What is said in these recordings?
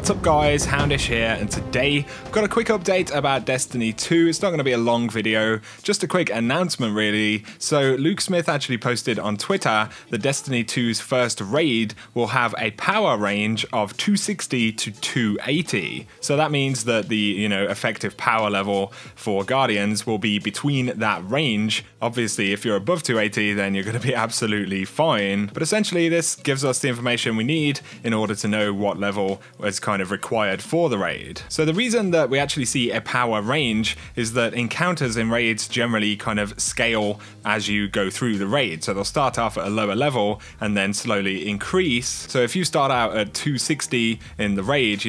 What's up guys, Houndish here, and today I've got a quick update about Destiny 2. It's not going to be a long video, just a quick announcement really. So Luke Smith actually posted on Twitter that Destiny 2's first raid will have a power range of 260 to 280. So that means that the effective power level for Guardians will be between that range. Obviously if you're above 280 then you're going to be absolutely fine. But essentially this gives us the information we need in order to know what level is kind of required for the raid. So the reason that we actually see a power range is that encounters in raids generally kind of scale as you go through the raid. So they'll start off at a lower level and then slowly increase. So if you start out at 260 in the raid,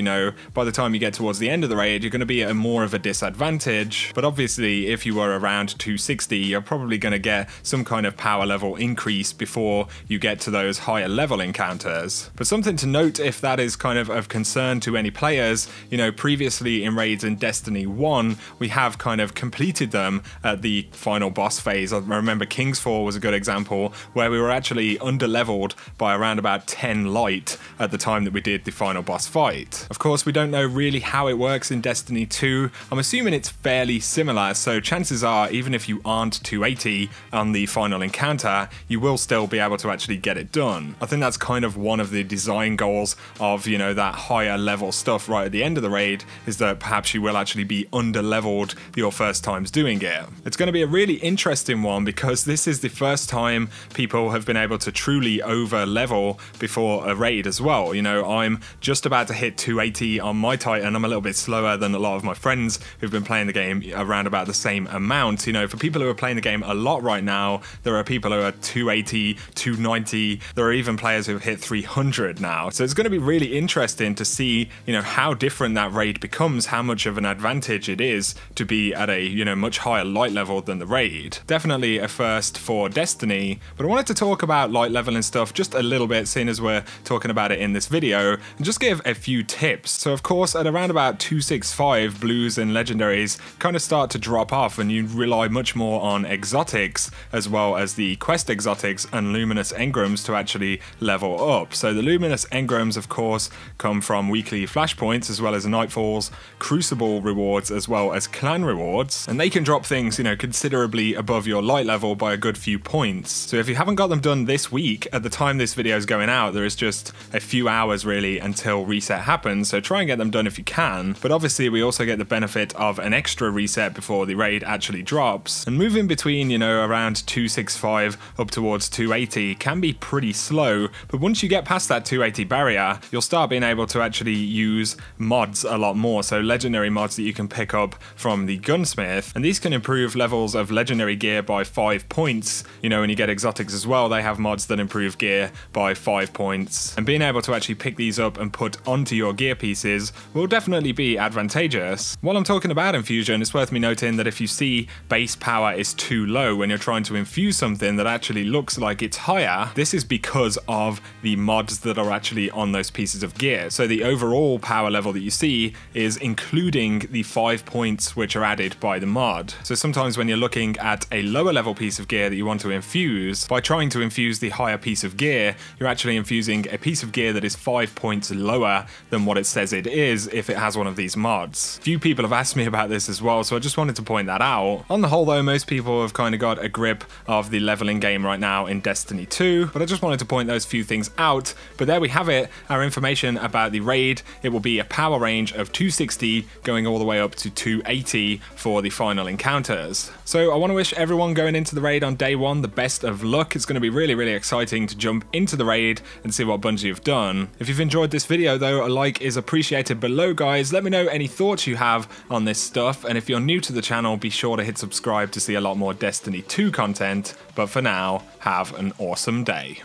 by the time you get towards the end of the raid, you're going to be at more of a disadvantage. But obviously if you were around 260, you're probably going to get some kind of power level increase before you get to those higher level encounters. But something to note, if that is kind of concern to any players, previously in raids in Destiny 1, we have kind of completed them at the final boss phase. I remember King's Fall was a good example where we were actually underleveled by around about 10 light at the time that we did the final boss fight. Of course, we don't know really how it works in Destiny 2. I'm assuming it's fairly similar, so chances are even if you aren't 280 on the final encounter, you will still be able to actually get it done. I think that's kind of one of the design goals of, that higher level stuff right at the end of the raid, is that perhaps you will actually be under-leveled your first times doing it. It's going to be a really interesting one because this is the first time people have been able to truly over-level before a raid as well. I'm just about to hit 280 on my Titan. I'm a little bit slower than a lot of my friends who've been playing the game around about the same amount. For people who are playing the game a lot right now, there are people who are 280, 290, there are even players who have hit 300 now. So it's going to be really interesting to see how different that raid becomes, how much of an advantage it is to be at a much higher light level than the raid. Definitely a first for Destiny, but I wanted to talk about light level and stuff just a little bit, seeing as we're talking about it in this video, and just give a few tips. So of course at around about 265, blues and legendaries kind of start to drop off and you rely much more on exotics as well as the quest exotics and luminous engrams to actually level up. So the luminous engrams of course come from weekly flashpoints as well as nightfalls, crucible rewards as well as clan rewards, and they can drop things considerably above your light level by a good few points. So if you haven't got them done this week, at the time this video is going out there is just a few hours really until reset happens, so try and get them done if you can. But obviously we also get the benefit of an extra reset before the raid actually drops, and moving between around 265 up towards 280 can be pretty slow, but once you get past that 280 barrier you'll start being able to actually use mods a lot more. So legendary mods that you can pick up from the gunsmith, and these can improve levels of legendary gear by 5 points. When you get exotics as well, they have mods that improve gear by 5 points, and being able to actually pick these up and put onto your gear pieces will definitely be advantageous. While I'm talking about infusion, it's worth me noting that if you see base power is too low when you're trying to infuse something that actually looks like it's higher, this is because of the mods that are actually on those pieces of gear. So the overall power level that you see is including the 5 points which are added by the mod. So sometimes when you're looking at a lower level piece of gear that you want to infuse, by trying to infuse the higher piece of gear, you're actually infusing a piece of gear that is 5 points lower than what it says it is if it has one of these mods. Few people have asked me about this as well, so I just wanted to point that out. On the whole though, most people have kind of got a grip of the leveling game right now in Destiny 2, but I just wanted to point those few things out. But there we have it, our information about the raid. It will be a power range of 260 going all the way up to 280 for the final encounters. So I want to wish everyone going into the raid on day one the best of luck. It's going to be really exciting to jump into the raid and see what Bungie have done. If you've enjoyed this video though, a like is appreciated below guys. Let me know any thoughts you have on this stuff, and if you're new to the channel be sure to hit subscribe to see a lot more Destiny 2 content. But for now, have an awesome day.